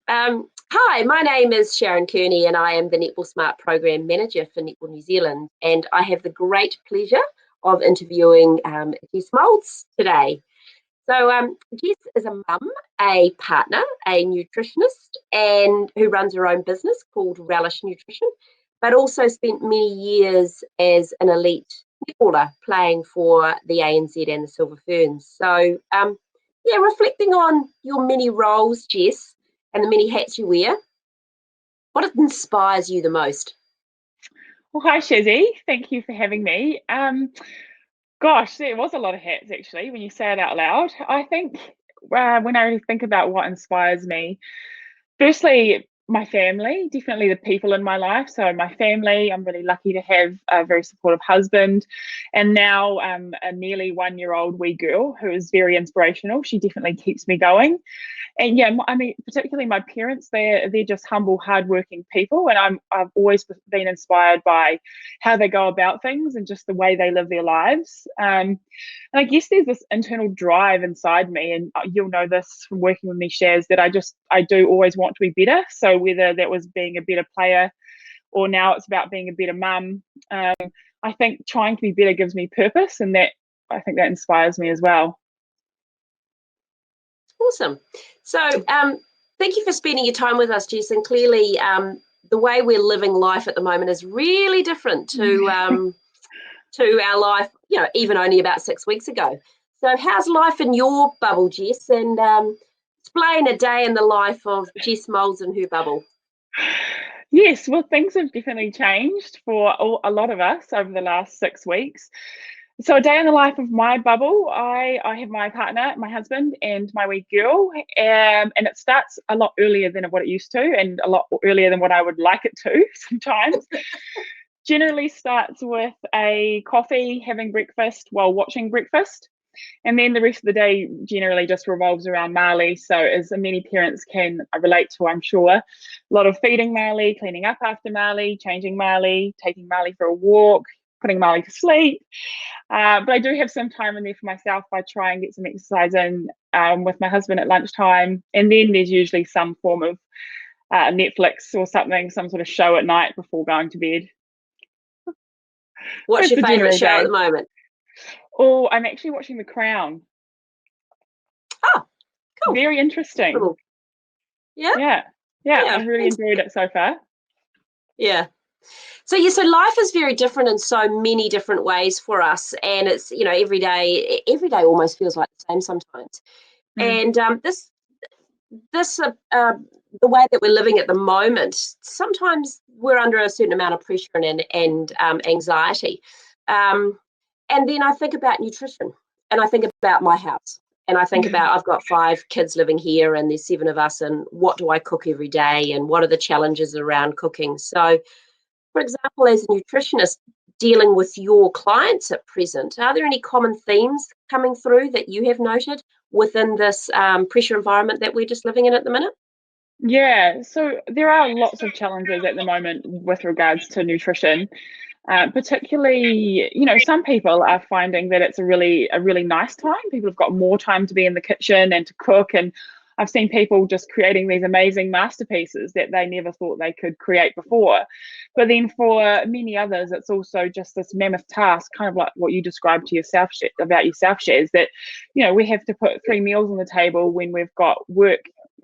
Hi, my name is Sharon Kearney and I am the Netball Smart Program Manager for Netball New Zealand. And I have the great pleasure of interviewing Jess Moulds today. Jess is a mum, a partner, a nutritionist, and who runs her own business called Relish Nutrition, but also spent many years as an elite netballer playing for the ANZ and the Silver Ferns. Reflecting on your many roles, Jess, and the many hats you wear, what inspires you the most? Well, hi, Shizzy. Thank you for having me. Gosh, there was a lot of hats actually when you say it out loud. I think when I think about what inspires me, firstly, my family, definitely the people in my life. So my family, I'm really lucky to have a very supportive husband, and now a nearly 1-year-old wee girl who is very inspirational. She definitely keeps me going. And yeah, I mean, particularly my parents, they're just humble, hardworking people, and I've always been inspired by how they go about things and just the way they live their lives. And I guess there's this internal drive inside me, and you'll know this from working with me, Shaz, that I do always want to be better. So whether that was being a better player, or now it's about being a better mum, I think trying to be better gives me purpose, and that I think that inspires me as well. Awesome. Thank you for spending your time with us, Jess. And clearly, the way we're living life at the moment is really different to our life, even only about 6 weeks ago. So, how's life in your bubble, Jess? And explain a day in the life of Jess Moulds and her bubble. Yes, well, things have definitely changed for a lot of us over the last 6 weeks. So a day in the life of my bubble, I have my partner, my husband, and my wee girl, and it starts a lot earlier than what it used to, and a lot earlier than what I would like it to sometimes. Generally starts with a coffee, having breakfast while watching breakfast. And then the rest of the day generally just revolves around Marley. So, as many parents can relate to, I'm sure, a lot of feeding Marley, cleaning up after Marley, changing Marley, taking Marley for a walk, putting Marley to sleep. But I do have some time in there for myself. I try and get some exercise in with my husband at lunchtime. And then there's usually some form of Netflix or something, some sort of show at night before going to bed. What's your favourite show at the moment? Oh, I'm actually watching The Crown. Oh, cool. Very interesting. Cool. Yeah. I've really enjoyed it so far. Yeah. So life is very different in so many different ways for us, and it's every day almost feels like the same sometimes. And the way that we're living at the moment, sometimes we're under a certain amount of pressure and anxiety. And then I think about nutrition, and I think about my house, and I think about I've got 5 kids living here, and there's 7 of us, and what do I cook every day, and what are the challenges around cooking? So, for example, as a nutritionist dealing with your clients at present, are there any common themes coming through that you have noted within this pressure environment that we're just living in at the minute? Yeah, so there are lots of challenges at the moment with regards to nutrition. Particularly, some people are finding that it's a really nice time. People have got more time to be in the kitchen and to cook, and I've seen people just creating these amazing masterpieces that they never thought they could create before. But then for many others, it's also just this mammoth task, kind of like what you described to yourself about yourself, Shaz, that we have to put 3 meals on the table when we've got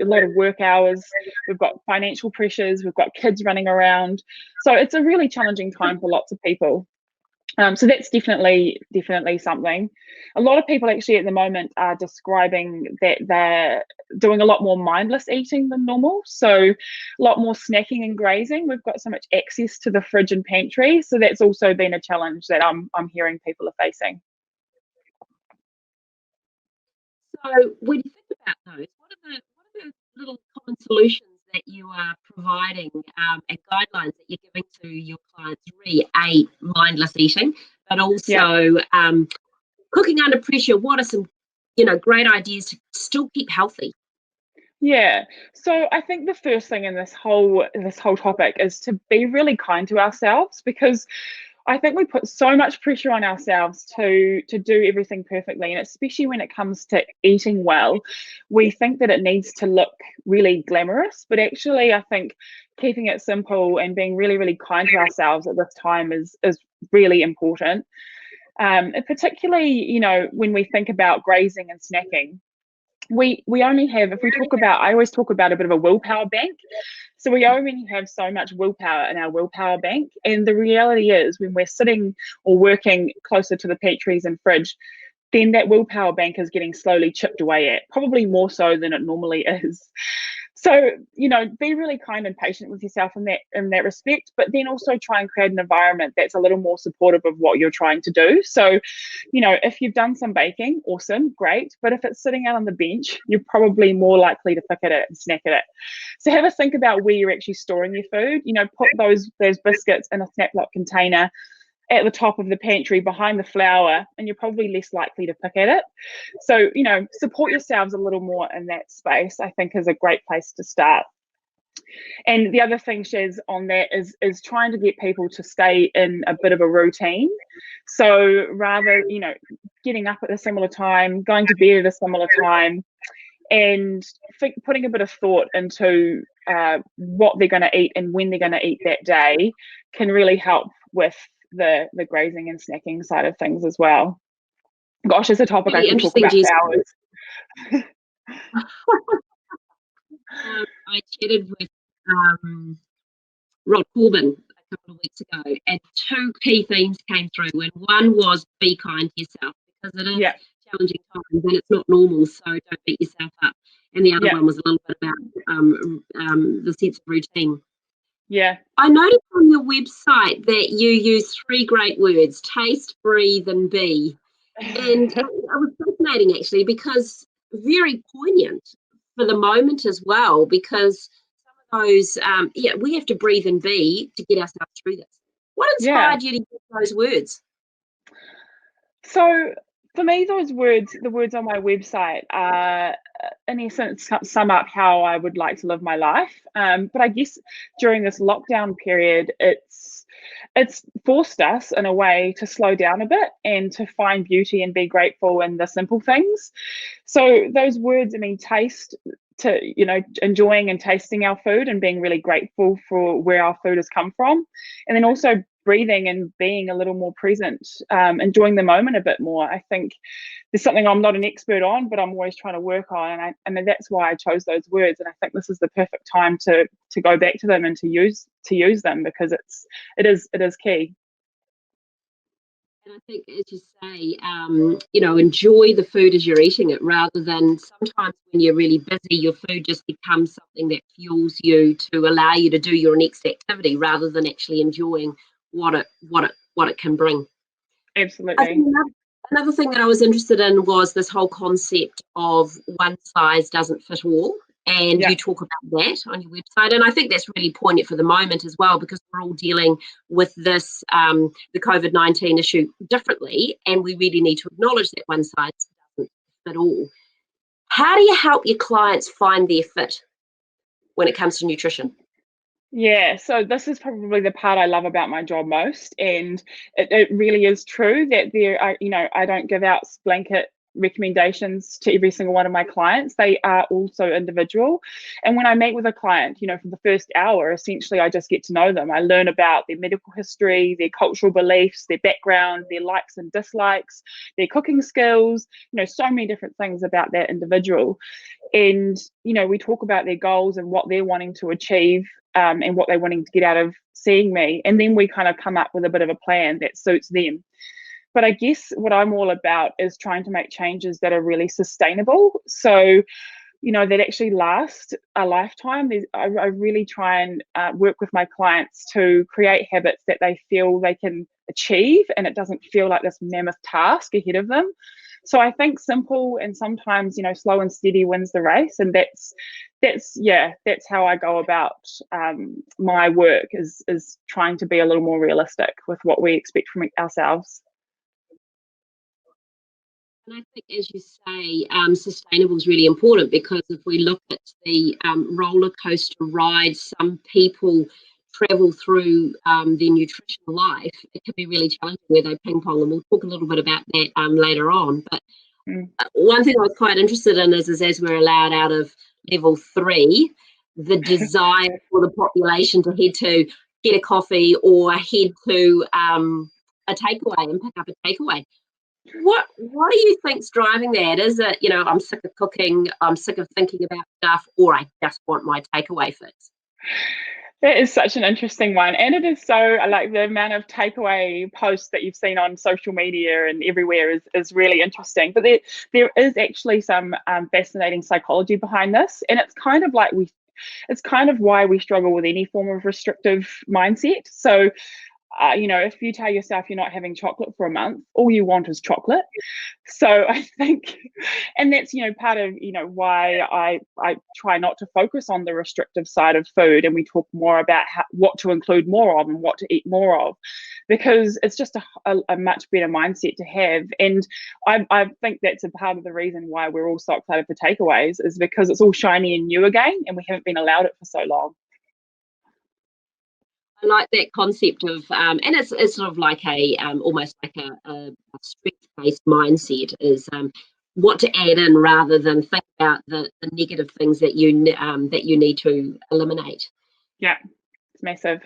a lot of work hours, we've got financial pressures, we've got kids running around. So it's a really challenging time for lots of people. So that's definitely something. A lot of people actually at the moment are describing that they're doing a lot more mindless eating than normal. So a lot more snacking and grazing. We've got so much access to the fridge and pantry. So that's also been a challenge that I'm hearing people are facing. So when you think about those, what are the little common solutions that you are providing and guidelines that you're giving to your clients re mindless eating, but also cooking under pressure? What are some great ideas to still keep healthy? Yeah. So I think the first thing in this whole topic is to be really kind to ourselves, because I think we put so much pressure on ourselves to do everything perfectly, and especially when it comes to eating well, we think that it needs to look really glamorous, but actually I think keeping it simple and being really, really kind to ourselves at this time is really important. And particularly, you know, when we think about grazing and snacking, we only have, if we talk about, I always talk about a bit of a willpower bank. So we only have so much willpower in our willpower bank. And the reality is when we're sitting or working closer to the pantries and fridge, then that willpower bank is getting slowly chipped away at, probably more so than it normally is. So, you know, be really kind and patient with yourself in that respect, but then also try and create an environment that's a little more supportive of what you're trying to do. So, you know, if you've done some baking, awesome, great. But if it's sitting out on the bench, you're probably more likely to pick at it and snack at it. So have a think about where you're actually storing your food. You know, put those biscuits in a snap lock container at the top of the pantry behind the flour, and you're probably less likely to pick at it. So, you know, support yourselves a little more in that space, I think, is a great place to start. And the other thing, Shaz, on that is trying to get people to stay in a bit of a routine. So rather, you know, getting up at a similar time, going to bed at a similar time, and putting a bit of thought into what they're going to eat and when they're going to eat that day can really help with the grazing and snacking side of things as well. Gosh, it's a topic I could talk about for hours. I chatted with Rod Corbin a couple of weeks ago, and two key themes came through. And one was be kind to yourself, because it is challenging times and it's not normal, so don't beat yourself up. And the other one was a little bit about the sense of routine. Yeah. I noticed on your website that you use 3 great words: taste, breathe, and be. And it was fascinating, actually, because very poignant for the moment as well, because some of those, we have to breathe and be to get ourselves through this. What inspired you to use those words? So for me, those words, the words on my website, in essence, sum up how I would like to live my life. But I guess during this lockdown period, it's forced us in a way to slow down a bit and to find beauty and be grateful in the simple things. So those words, I mean, taste, to, you know, enjoying and tasting our food and being really grateful for where our food has come from, and then also breathing and being a little more present, enjoying the moment a bit more. I think there's something I'm not an expert on, but I'm always trying to work on, and that's why I chose those words. And I think this is the perfect time to go back to them and to use them, because it is key. And I think, as you say, you know, enjoy the food as you're eating it, rather than sometimes when you're really busy, your food just becomes something that fuels you to allow you to do your next activity, rather than actually enjoying what it can bring. Absolutely. I think another thing that I was interested in was this whole concept of one size doesn't fit all. And you talk about that on your website. And I think that's really poignant for the moment as well, because we're all dealing with this, the COVID-19 issue differently. And we really need to acknowledge that one size doesn't fit all. How do you help your clients find their fit when it comes to nutrition? Yeah, so this is probably the part I love about my job most. And it really is true that there are, you know, I don't give out blanket recommendations to every single one of my clients. They are also individual. And when I meet with a client, you know, for the first hour, essentially I just get to know them. I learn about their medical history, their cultural beliefs, their background, their likes and dislikes, their cooking skills, you know, so many different things about that individual. And, you know, we talk about their goals and what they're wanting to achieve, and what they're wanting to get out of seeing me. And then we kind of come up with a bit of a plan that suits them. But I guess what I'm all about is trying to make changes that are really sustainable. So, you know, that actually last a lifetime. I really try and work with my clients to create habits that they feel they can achieve, and it doesn't feel like this mammoth task ahead of them. So I think simple and sometimes, you know, slow and steady wins the race. And that's how I go about my work, is trying to be a little more realistic with what we expect from ourselves. And I think, as you say, sustainable is really important, because if we look at the roller coaster ride some people travel through their nutritional life, it can be really challenging where they ping pong, and we'll talk a little bit about that later on. But one thing I was quite interested in is as we're allowed out of level 3, the desire for the population to head to get a coffee or head to a takeaway and pick up a takeaway. What do you think's driving that? Is it, I'm sick of cooking, I'm sick of thinking about stuff, or I just want my takeaway fix? That is such an interesting one. And it is so, like, the amount of takeaway posts that you've seen on social media and everywhere is really interesting. But there is actually some fascinating psychology behind this. And it's kind of like it's kind of why we struggle with any form of restrictive mindset. So, if you tell yourself you're not having chocolate for a month, all you want is chocolate. So I think, and that's, part of, why I try not to focus on the restrictive side of food, and we talk more about what to include more of and what to eat more of, because it's just a much better mindset to have. And I think that's a part of the reason why we're all so excited for takeaways, is because it's all shiny and new again, and we haven't been allowed it for so long. I like that concept of, and it's sort of like almost like a strength-based mindset, is what to add in rather than think about the negative things that you need to eliminate. Yeah, it's massive.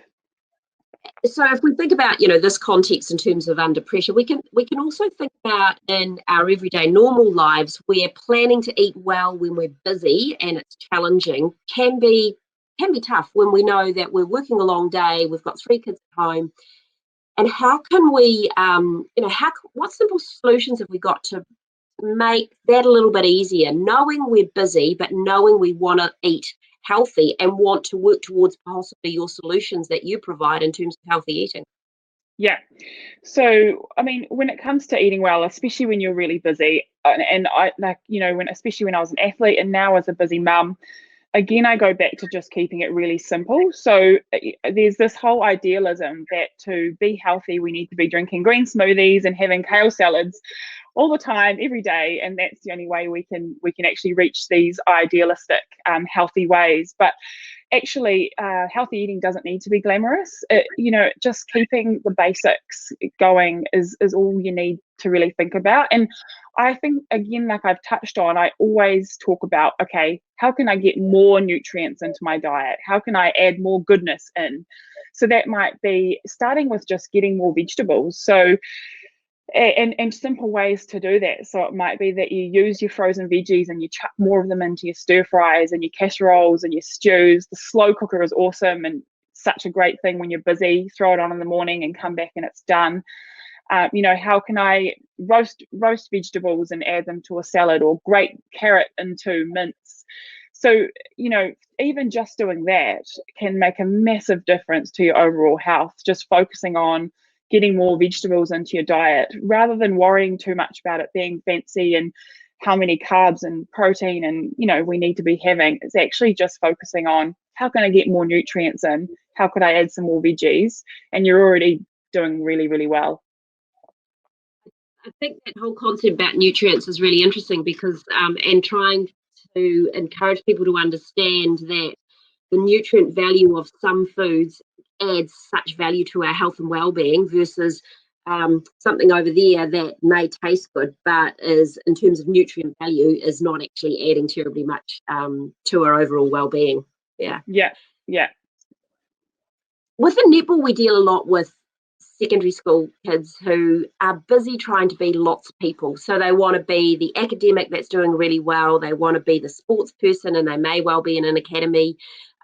So if we think about this context in terms of under pressure, we can also think about in our everyday normal lives where planning to eat well when we're busy and it's challenging can be tough when we know that we're working a long day, we've got 3 kids at home. And how can we, what simple solutions have we got to make that a little bit easier, knowing we're busy, but knowing we want to eat healthy and want to work towards possibly your solutions that you provide in terms of healthy eating? Yeah. So, I mean, when it comes to eating well, especially when you're really busy, and I like, especially when I was an athlete and now as a busy mum, again, I go back to just keeping it really simple. So there's this whole idealism that to be healthy, we need to be drinking green smoothies and having kale salads all the time, every day, and that's the only way we can actually reach these idealistic, healthy ways. But actually, healthy eating doesn't need to be glamorous. Just keeping the basics going is all you need to really think about. And I think, again, like I've touched on, I always talk about, okay, how can I get more nutrients into my diet? How can I add more goodness in? So that might be starting with just getting more vegetables. So and simple ways to do that. So it might be that you use your frozen veggies and you chuck more of them into your stir fries and your casseroles and your stews. The slow cooker is awesome and such a great thing when you're busy. Throw it on in the morning and come back and it's done. How can I roast vegetables and add them to a salad, or grate carrot into mince? So, even just doing that can make a massive difference to your overall health, just focusing on getting more vegetables into your diet rather than worrying too much about it being fancy and how many carbs and protein and we need to be having. It's actually just focusing on how can I get more nutrients in, how could I add some more veggies, and you're already doing really, really well. I think that whole concept about nutrients is really interesting because and trying to encourage people to understand that the nutrient value of some foods adds such value to our health and well-being versus something over there that may taste good but is, in terms of nutrient value, is not actually adding terribly much to our overall well-being. Yeah. With the netball, we deal a lot with secondary school kids who are busy trying to be lots of people. So they want to be the academic that's doing really well, they want to be the sports person, and they may well be in an academy,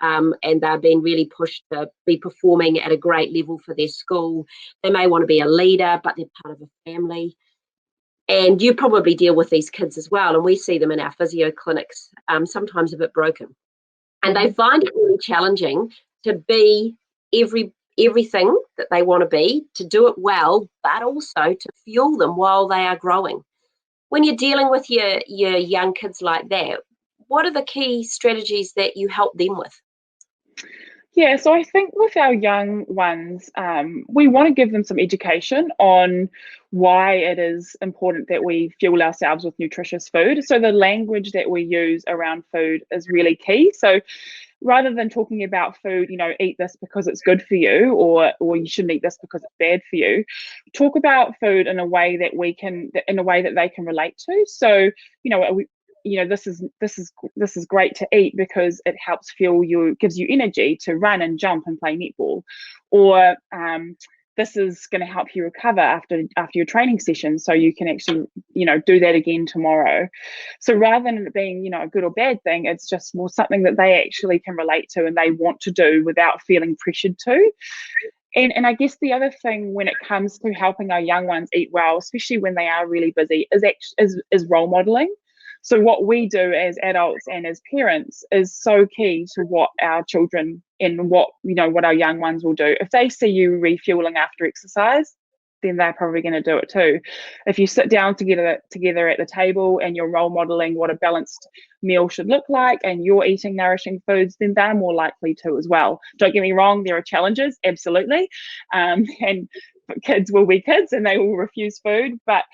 and they're being really pushed to be performing at a great level for their school. They may want to be a leader, but they're part of a family. And you probably deal with these kids as well, and we see them in our physio clinics, sometimes a bit broken. And they find it really challenging to be everything that they want to be, to do it well, but also to fuel them while they are growing. When you're dealing with your young kids like that, what are the key strategies that you help them with? Yeah, so I think with our young ones, we want to give them some education on why it is important that we fuel ourselves with nutritious food. So the language that we use around food is really key. So rather than talking about food, eat this because it's good for you, or you shouldn't eat this because it's bad for you, talk about food in a way that they can relate to. So, this is great to eat because it helps fuel you, gives you energy to run and jump and play netball, or this is going to help you recover after your training session, so you can actually do that again tomorrow. So rather than it being a good or bad thing, it's just more something that they actually can relate to and they want to do without feeling pressured to. And I guess the other thing when it comes to helping our young ones eat well, especially when they are really busy, is role modeling. So what we do as adults and as parents is so key to what our children and what our young ones will do. If they see you refueling after exercise, then they're probably going to do it too. If you sit down together at the table and you're role modeling what a balanced meal should look like and you're eating nourishing foods, then they're more likely to as well. Don't get me wrong, there are challenges, absolutely. And kids will be kids and they will refuse food, but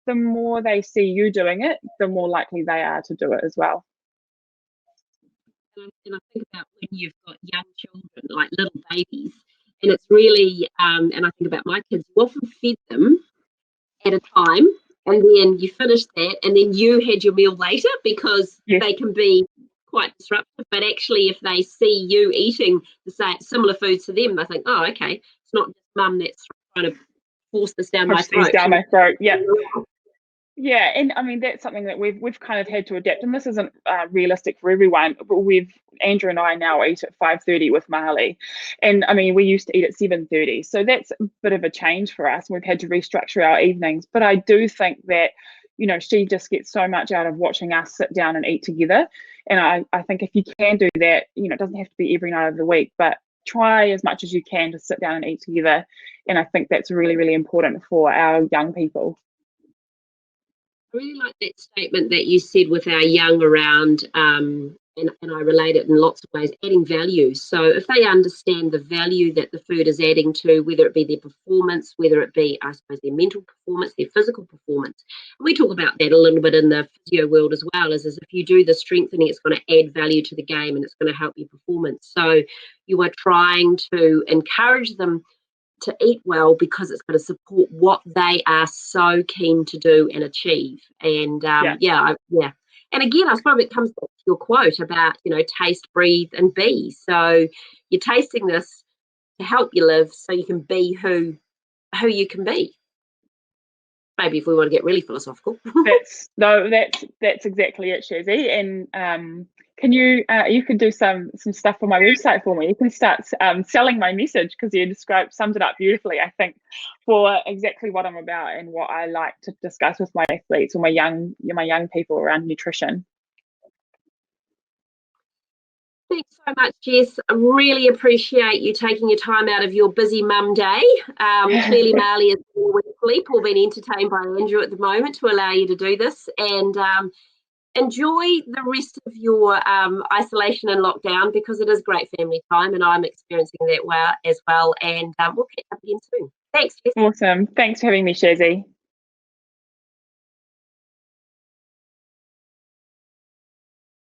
the more they see you doing it, the more likely they are to do it as well. And I think about when you've got young children, like little babies, and it's really, and I think about my kids, you often fed them at a time, and then you finish that, and then you had your meal later, because they can be quite disruptive. But actually, if they see you eating the same similar foods to them, they think, oh, okay, it's not just mum that's trying to force this down my throat. Yeah, and I mean that's something that we've kind of had to adapt, and this isn't realistic for everyone. But Andrew and I now eat at 5:30 with Marley, and I mean we used to eat at 7:30, so that's a bit of a change for us. We've had to restructure our evenings, but I do think that she just gets so much out of watching us sit down and eat together, and I think if you can do that, it doesn't have to be every night of the week, but try as much as you can to sit down and eat together, and I think that's really, really important for our young people. I really like that statement that you said with our young around, and I relate it in lots of ways, adding value. So if they understand the value that the food is adding to, whether it be their performance, whether it be, I suppose, their mental performance, their physical performance. And we talk about that a little bit in the physio world as well, is if you do the strengthening, it's going to add value to the game and it's going to help your performance. So you are trying to encourage them to eat well because it's going to support what they are so keen to do and achieve. And And again, I suppose it comes back to your quote about taste, breathe, and be. So you're tasting this to help you live, so you can be who you can be. Maybe if we want to get really philosophical. That's exactly it, Shazzy. And can you could do some stuff for my website for me. You can start selling my message, because you summed it up beautifully, I think, for exactly what I'm about and what I like to discuss with my athletes or my young people around nutrition. Thanks so much, Jess. I really appreciate you taking your time out of your busy mum day. Clearly, Marley is with sleep or being entertained by Andrew at the moment to allow you to do this. And enjoy the rest of your isolation and lockdown, because it is great family time, and I'm experiencing that as well. And we'll catch up again soon. Thanks, Jess. Awesome. Thanks for having me, Shazzy.